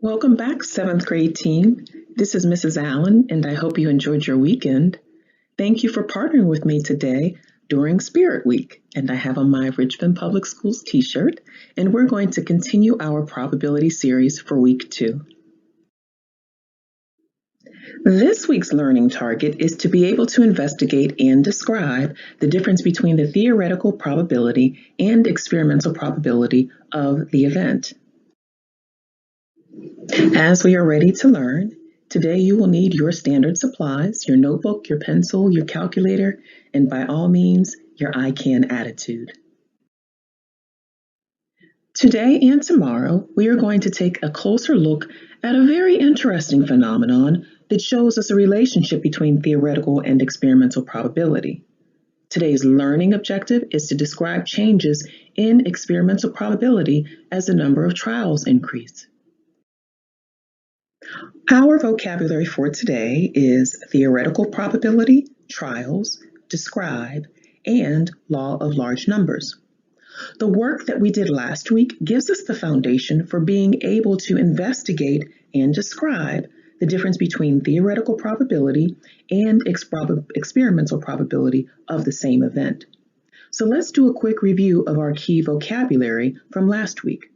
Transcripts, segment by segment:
Welcome back, 7th grade team. This is Mrs. Allen, and I hope you enjoyed your weekend. Thank you for partnering with me today during Spirit Week, and I have on my Richmond Public Schools t-shirt, and we're going to continue our probability series for week 2. This week's learning target is to be able to investigate and describe the difference between the theoretical probability and experimental probability of the event. As we are ready to learn, today you will need your standard supplies, your notebook, your pencil, your calculator, and by all means, your I can attitude. Today and tomorrow, we are going to take a closer look at a very interesting phenomenon that shows us a relationship between theoretical and experimental probability. Today's learning objective is to describe changes in experimental probability as the number of trials increase. Our vocabulary for today is theoretical probability, trials, describe, and law of large numbers. The work that we did last week gives us the foundation for being able to investigate and describe the difference between theoretical probability and experimental probability of the same event. So let's do a quick review of our key vocabulary from last week.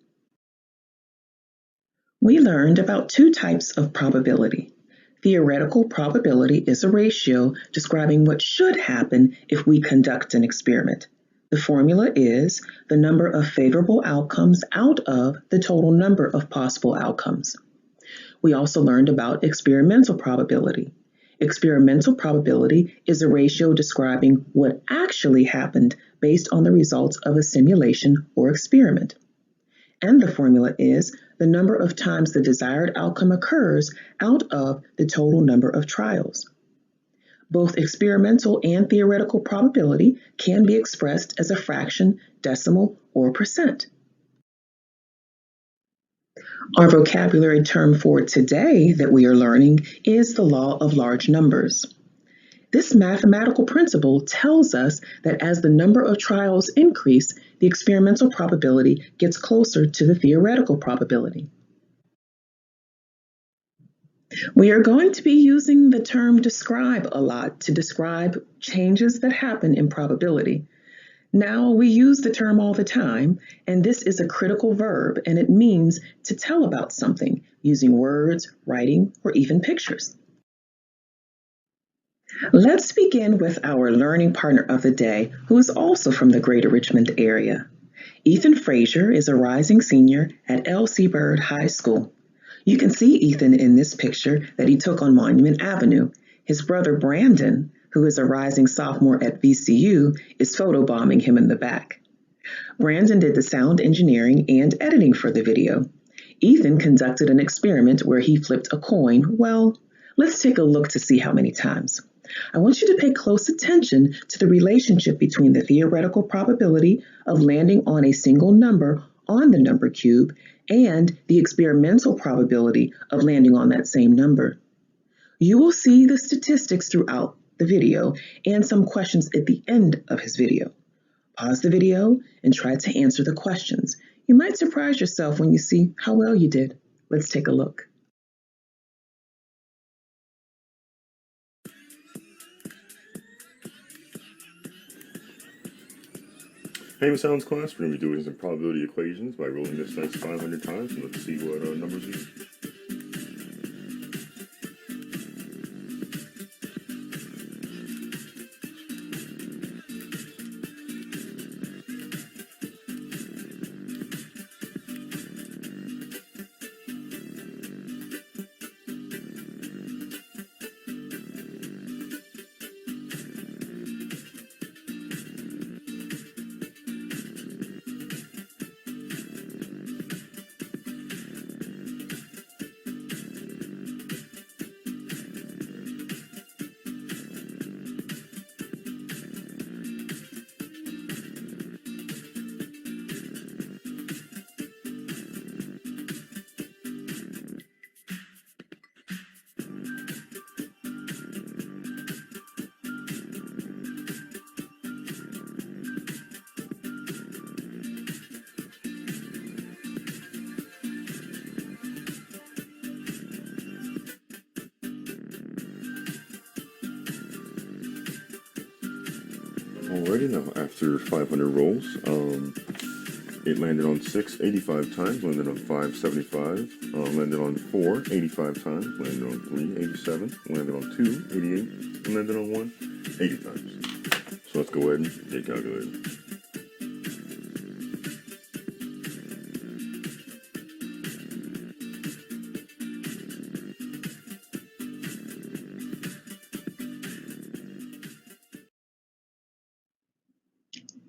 We learned about two types of probability. Theoretical probability is a ratio describing what should happen if we conduct an experiment. The formula is the number of favorable outcomes out of the total number of possible outcomes. We also learned about experimental probability. Experimental probability is a ratio describing what actually happened based on the results of a simulation or experiment. And the formula is the number of times the desired outcome occurs out of the total number of trials. Both experimental and theoretical probability can be expressed as a fraction, decimal, or percent. Our vocabulary term for today that we are learning is the law of large numbers. This mathematical principle tells us that as the number of trials increase, the experimental probability gets closer to the theoretical probability. We are going to be using the term describe a lot to describe changes that happen in probability. Now, we use the term all the time, and this is a critical verb, and it means to tell about something using words, writing, or even pictures. Let's begin with our learning partner of the day, who is also from the Greater Richmond area. Ethan Frazier is a rising senior at L.C. Byrd High School. You can see Ethan in this picture that he took on Monument Avenue. His brother Brandon, who is a rising sophomore at VCU, is photobombing him in the back. Brandon did the sound engineering and editing for the video. Ethan conducted an experiment where he flipped a coin. Well, let's take a look to see how many times. I want you to pay close attention to the relationship between the theoretical probability of landing on a single number on the number cube and the experimental probability of landing on that same number. You will see the statistics throughout the video and some questions at the end of his video. Pause the video and try to answer the questions. You might surprise yourself when you see how well you did. Let's take a look. Hey, Miss Allen's class, we're going to be doing some probability equations by rolling this dice 500 times, and let's see what numbers we get. Alrighty, now after 500 rolls, it landed on 6 85 times, landed on 5 75, landed on 4 85 times, landed on 3 87, landed on 2 88, and landed on 1 80 times. So let's go ahead and get calculated.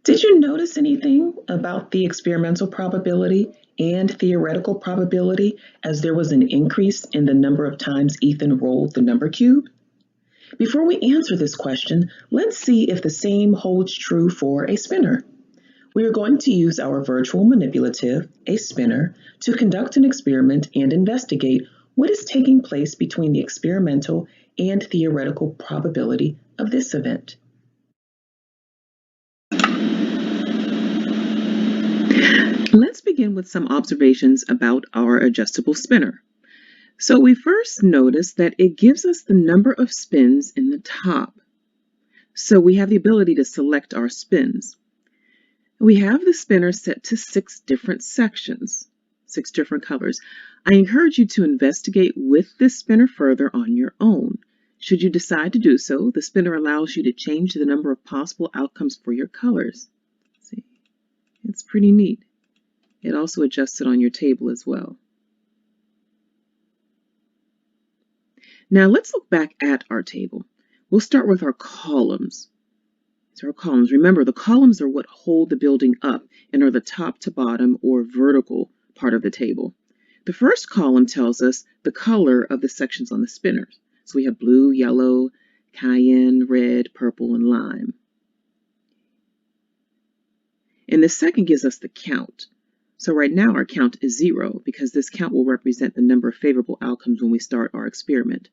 Did you notice anything about the experimental probability and theoretical probability as there was an increase in the number of times Ethan rolled the number cube? Before we answer this question, let's see if the same holds true for a spinner. We are going to use our virtual manipulative, a spinner, to conduct an experiment and investigate what is taking place between the experimental and theoretical probability of this event. Let's begin with some observations about our adjustable spinner. So we first notice that it gives us the number of spins in the top. So we have the ability to select our spins. We have the spinner set to 6 different sections, 6 different colors. I encourage you to investigate with this spinner further on your own. Should you decide to do so, the spinner allows you to change the number of possible outcomes for your colors. See, it's pretty neat. It also adjusts it on your table as well. Now let's look back at our table. We'll start with our columns. These are our columns. Remember, the columns are what hold the building up and are the top to bottom or vertical part of the table. The first column tells us the color of the sections on the spinners. So we have blue, yellow, cayenne, red, purple, and lime. And the second gives us the count. So right now our count is 0 because this count will represent the number of favorable outcomes when we start our experiment.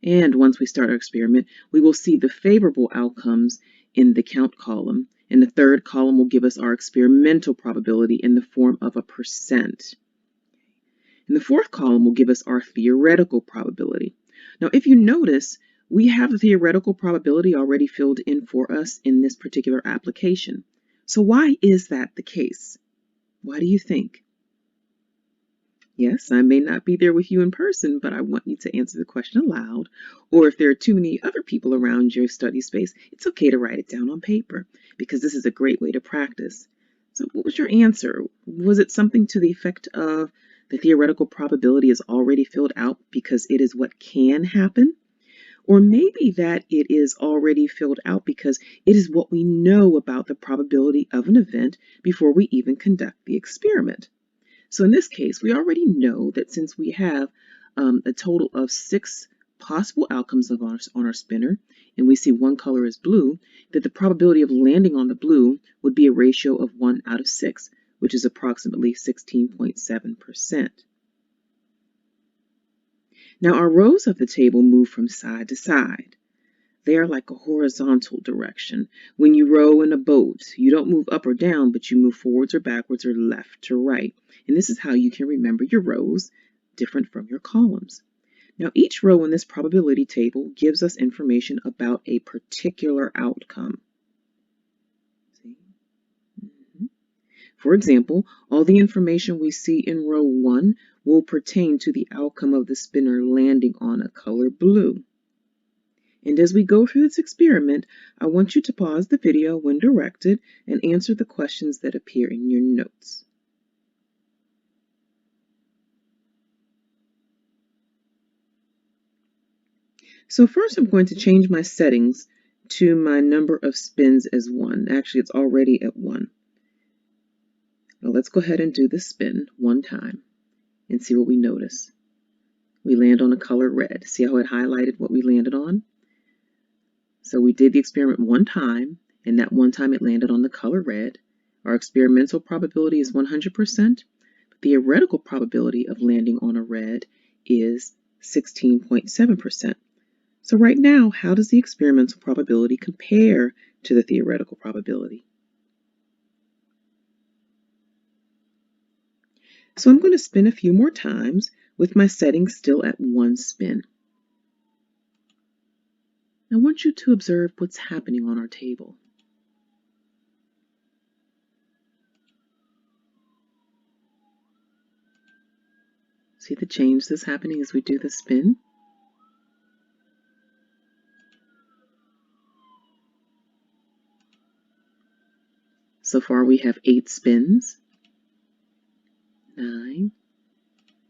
And once we start our experiment, we will see the favorable outcomes in the count column. And the third column will give us our experimental probability in the form of a percent. And the fourth column will give us our theoretical probability. Now, if you notice, we have the theoretical probability already filled in for us in this particular application. So why is that the case? Why do you think? Yes, I may not be there with you in person, but I want you to answer the question aloud. Or if there are too many other people around your study space, it's okay to write it down on paper because this is a great way to practice. So what was your answer? Was it something to the effect of the theoretical probability is already filled out because it is what can happen? Or maybe that it is already filled out because it is what we know about the probability of an event before we even conduct the experiment. So in this case, we already know that since we have a total of 6 possible outcomes on our spinner, and we see one color is blue, that the probability of landing on the blue would be a ratio of 1 out of 6, which is approximately 16.7%. Now our rows of the table move from side to side. They are like a horizontal direction. When you row in a boat, you don't move up or down, but you move forwards or backwards or left to right. And this is how you can remember your rows, different from your columns. Now each row in this probability table gives us information about a particular outcome. See? For example, all the information we see in row 1 will pertain to the outcome of the spinner landing on a color blue. And as we go through this experiment, I want you to pause the video when directed and answer the questions that appear in your notes. So first I'm going to change my settings to my number of spins as 1. Actually, it's already at 1. Now let's go ahead and do the spin one time and see what we notice. We land on a color red. See how it highlighted what we landed on? So we did the experiment one time, and that one time it landed on the color red. Our experimental probability is 100%. The theoretical probability of landing on a red is 16.7%. So right now, how does the experimental probability compare to the theoretical probability? So I'm going to spin a few more times with my settings still at 1 spin. I want you to observe what's happening on our table. See the change that's happening as we do the spin? So far we have 8 spins. 9.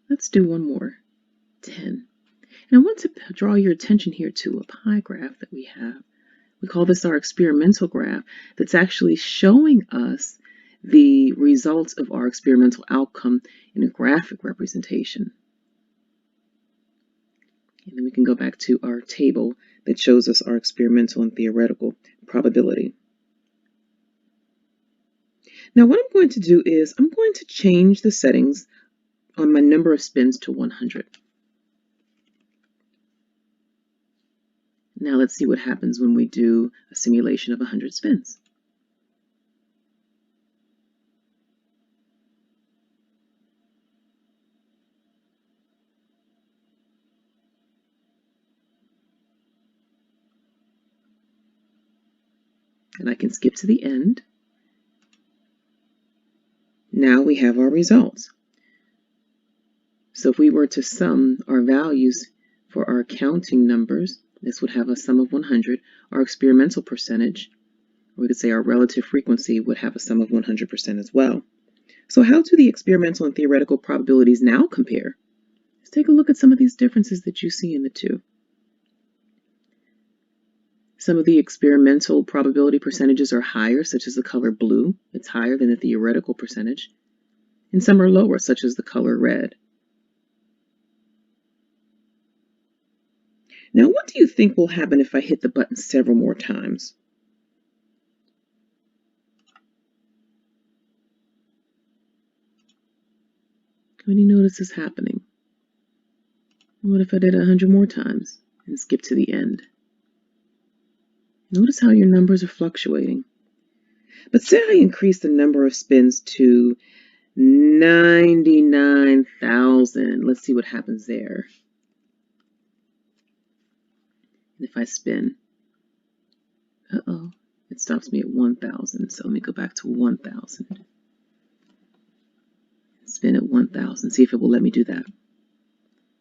Let's do one more. 10. And I want to draw your attention here to a pie graph that we have. We call this our experimental graph that's actually showing us the results of our experimental outcome in a graphic representation. And then we can go back to our table that shows us our experimental and theoretical probability. Now what I'm going to do is I'm going to change the settings on my number of spins to 100. Now let's see what happens when we do a simulation of 100 spins. And I can skip to the end. Now we have our results. So if we were to sum our values for our counting numbers, this would have a sum of 100. Our experimental percentage, or we could say our relative frequency, would have a sum of 100% as well. So how do the experimental and theoretical probabilities now compare? Let's take a look at some of these differences that you see in the two. Some of the experimental probability percentages are higher, such as the color blue. It's higher than the theoretical percentage. And some are lower, such as the color red. Now, what do you think will happen if I hit the button several more times? What do you notice is happening? What if I did it 100 more times and skip to the end? Notice how your numbers are fluctuating. But say I increase the number of spins to 99,000. Let's see what happens there. And if I spin, it stops me at 1,000. So let me go back to 1,000. Spin at 1,000. See if it will let me do that.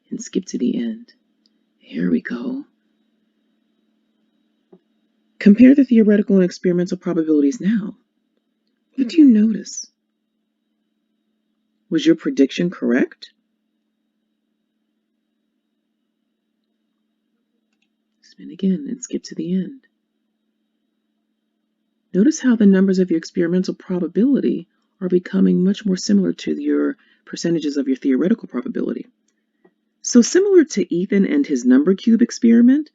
And skip to the end. Here we go. Compare the theoretical and experimental probabilities now. What do you notice? Was your prediction correct? Spin again and skip to the end. Notice how the numbers of your experimental probability are becoming much more similar to your percentages of your theoretical probability. So similar to Ethan and his number cube experiment,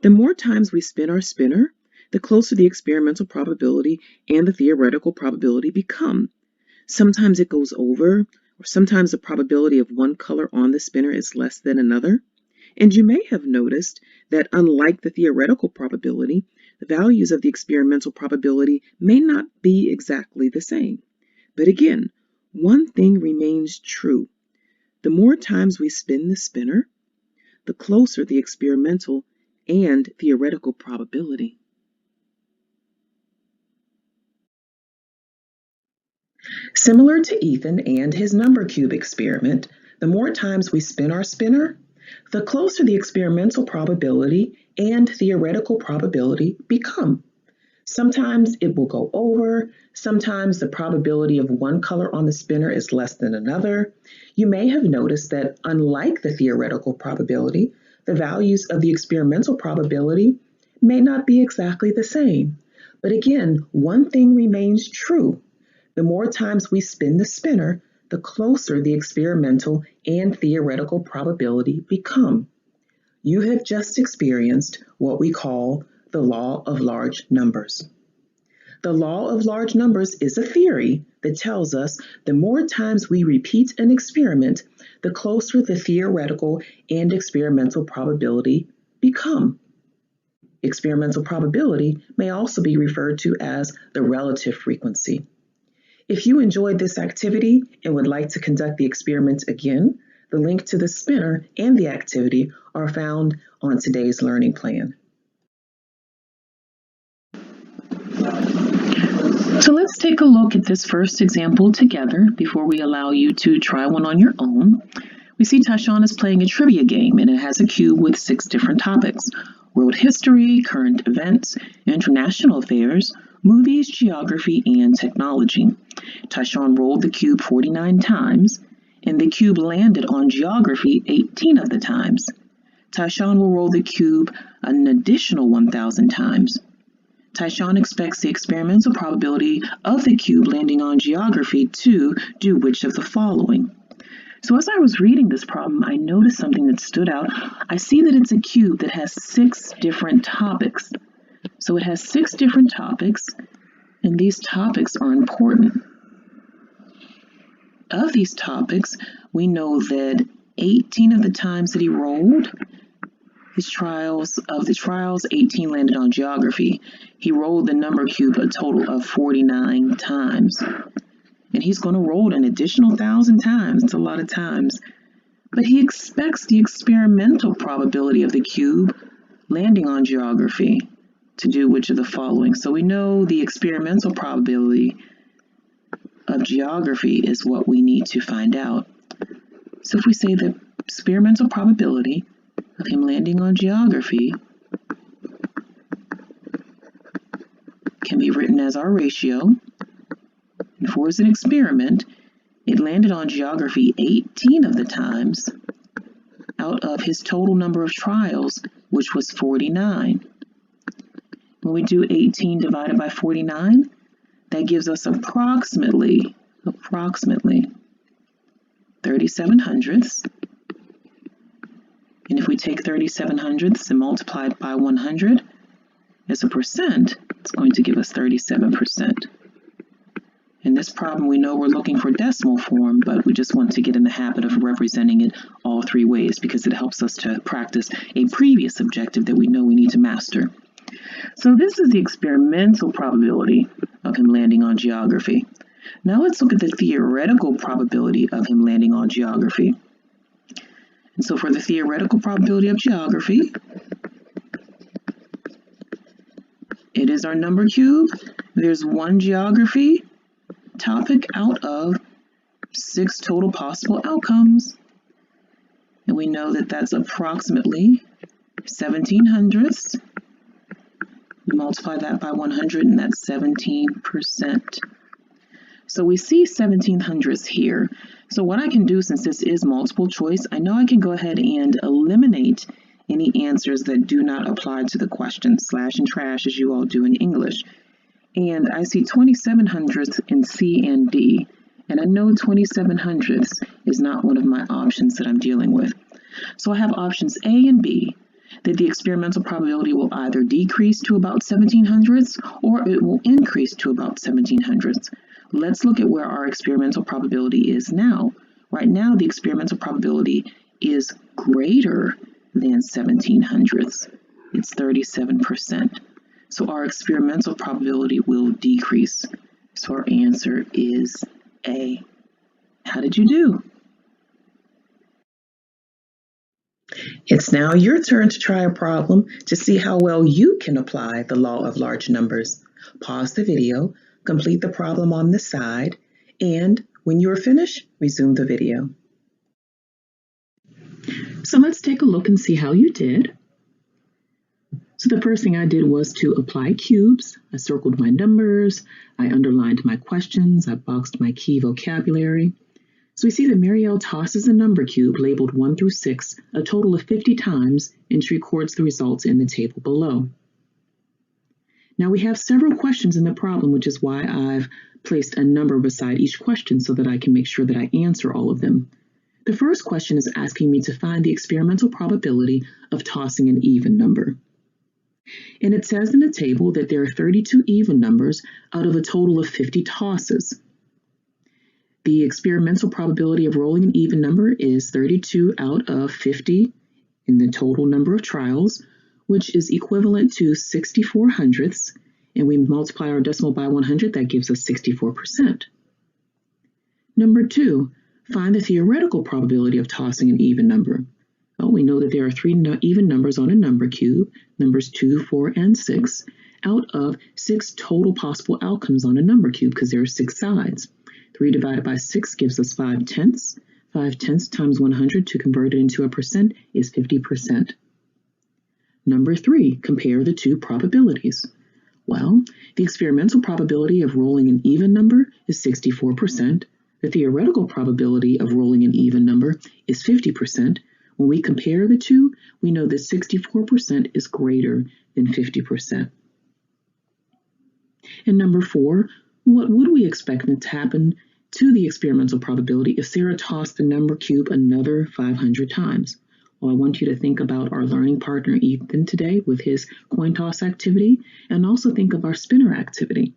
the more times we spin our spinner, the closer the experimental probability and the theoretical probability become. Sometimes it goes over, or sometimes the probability of one color on the spinner is less than another. And you may have noticed that unlike the theoretical probability, the values of the experimental probability may not be exactly the same. But again, one thing remains true. The more times we spin the spinner, the closer the experimental and theoretical probability. Similar to Ethan and his number cube experiment, the more times we spin our spinner, the closer the experimental probability and theoretical probability become. Sometimes it will go over, sometimes the probability of one color on the spinner is less than another. You may have noticed that unlike the theoretical probability, the values of the experimental probability may not be exactly the same. But again, one thing remains true. The more times we spin the spinner, the closer the experimental and theoretical probability become. You have just experienced what we call the law of large numbers. The law of large numbers is a theory that tells us the more times we repeat an experiment, the closer the theoretical and experimental probability become. Experimental probability may also be referred to as the relative frequency. If you enjoyed this activity and would like to conduct the experiment again, the link to the spinner and the activity are found on today's learning plan. So let's take a look at this first example together before we allow you to try one on your own. We see Tyshawn is playing a trivia game, and it has a cube with 6 different topics: world history, current events, international affairs, movies, geography, and technology. Tyshawn rolled the cube 49 times, and the cube landed on geography 18 of the times. Tyshawn will roll the cube an additional 1,000 times. Tyshawn expects the experimental probability of the cube landing on geography to do which of the following? So as I was reading this problem, I noticed something that stood out. I see that it's a cube that has 6 different topics. So it has 6 different topics, and these topics are important. Of these topics, we know that 18 of the times that he rolled, of the trials, 18 landed on geography. He rolled the number cube a total of 49 times. And he's going to roll an additional 1,000 times. It's a lot of times. But he expects the experimental probability of the cube landing on geography to do which of the following. So we know the experimental probability of geography is what we need to find out. So if we say the experimental probability of him landing on geography can be written as our ratio. And for as an experiment, it landed on geography 18 of the times out of his total number of trials, which was 49. When we do 18 divided by 49, that gives us approximately 37 hundredths. And if we take 37 hundredths and multiply it by 100 as a percent, it's going to give us 37%. In this problem, we know we're looking for decimal form, but we just want to get in the habit of representing it all 3 ways because it helps us to practice a previous objective that we know we need to master. So this is the experimental probability of him landing on geography. Now let's look at the theoretical probability of him landing on geography. And so for the theoretical probability of geography, it is our number cube. There's 1 geography topic out of 6 total possible outcomes. And we know that that's approximately 17 hundredths. We multiply that by 100, and that's 17%. So we see 17 hundredths here. So what I can do, since this is multiple choice, I know I can go ahead and eliminate any answers that do not apply to the question, slash and trash, as you all do in English. And I see 27 hundredths in C and D, and I know 27 hundredths is not one of my options that I'm dealing with. So I have options A and B, that the experimental probability will either decrease to about 17 hundredths or it will increase to about 17 hundredths. Let's look at where our experimental probability is now. Right now, the experimental probability is greater than 17 hundredths. It's 37%. So our experimental probability will decrease. So our answer is A. How did you do? It's now your turn to try a problem to see how well you can apply the law of large numbers. Pause the video, complete the problem on the side, and when you're finished, resume the video. So let's take a look and see how you did. So the first thing I did was to apply cubes. I circled my numbers, I underlined my questions, I boxed my key vocabulary. So we see that Marielle tosses a number cube labeled 1 through 6 a total of 50 times, and she records the results in the table below. Now we have several questions in the problem, which is why I've placed a number beside each question so that I can make sure that I answer all of them. The first question is asking me to find the experimental probability of tossing an even number. And it says in the table that there are 32 even numbers out of a total of 50 tosses. The experimental probability of rolling an even number is 32 out of 50 in the total number of trials, which is equivalent to 64 hundredths, and we multiply our decimal by 100, that gives us 64%. Number 2, find the theoretical probability of tossing an even number. Well, we know that there are 3 even numbers on a number cube, numbers 2, 4, and 6, out of 6 total possible outcomes on a number cube because there are 6 sides. 3 divided by 6 gives us 5/10. 5/10 times 100 to convert it into a percent is 50%. Number 3, compare the two probabilities. Well, the experimental probability of rolling an even number is 64%. The theoretical probability of rolling an even number is 50%. When we compare the two, we know that 64% is greater than 50%. And number 4, what would we expect to happen to the experimental probability if Sarah tossed the number cube another 500 times? Well, I want you to think about our learning partner Ethan today with his coin toss activity, and also think of our spinner activity.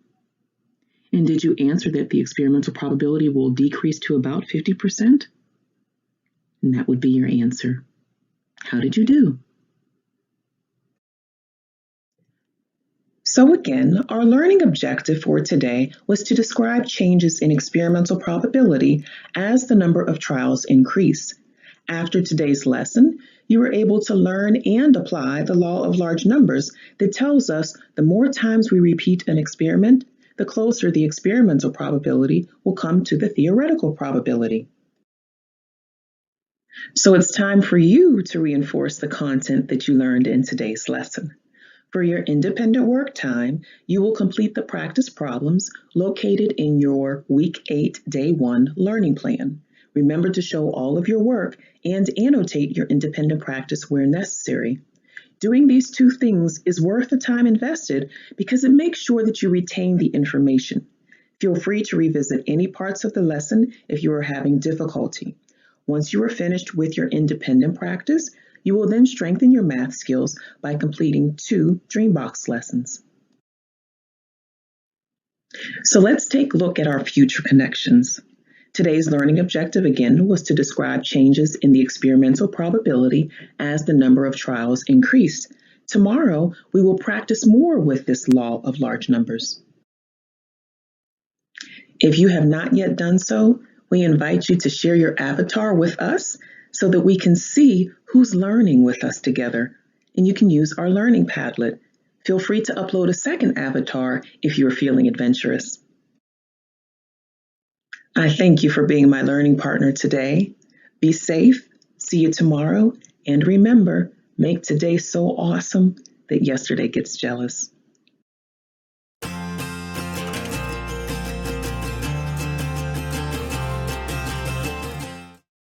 And did you answer that the experimental probability will decrease to about 50%? And that would be your answer. How did you do? So again, our learning objective for today was to describe changes in experimental probability as the number of trials increase. After today's lesson, you were able to learn and apply the law of large numbers that tells us the more times we repeat an experiment, the closer the experimental probability will come to the theoretical probability. So it's time for you to reinforce the content that you learned in today's lesson. For your independent work time, you will complete the practice problems located in your Week 8, Day 1 learning plan. Remember to show all of your work and annotate your independent practice where necessary. Doing these two things is worth the time invested because it makes sure that you retain the information. Feel free to revisit any parts of the lesson if you are having difficulty. Once you are finished with your independent practice, you will then strengthen your math skills by completing 2 Dreambox lessons. So let's take a look at our future connections. Today's learning objective again was to describe changes in the experimental probability as the number of trials increased. Tomorrow, we will practice more with this law of large numbers. If you have not yet done so, we invite you to share your avatar with us so that we can see who's learning with us together. And you can use our learning Padlet. Feel free to upload a second avatar if you're feeling adventurous. I thank you for being my learning partner today. Be safe, see you tomorrow, and remember, make today so awesome that yesterday gets jealous.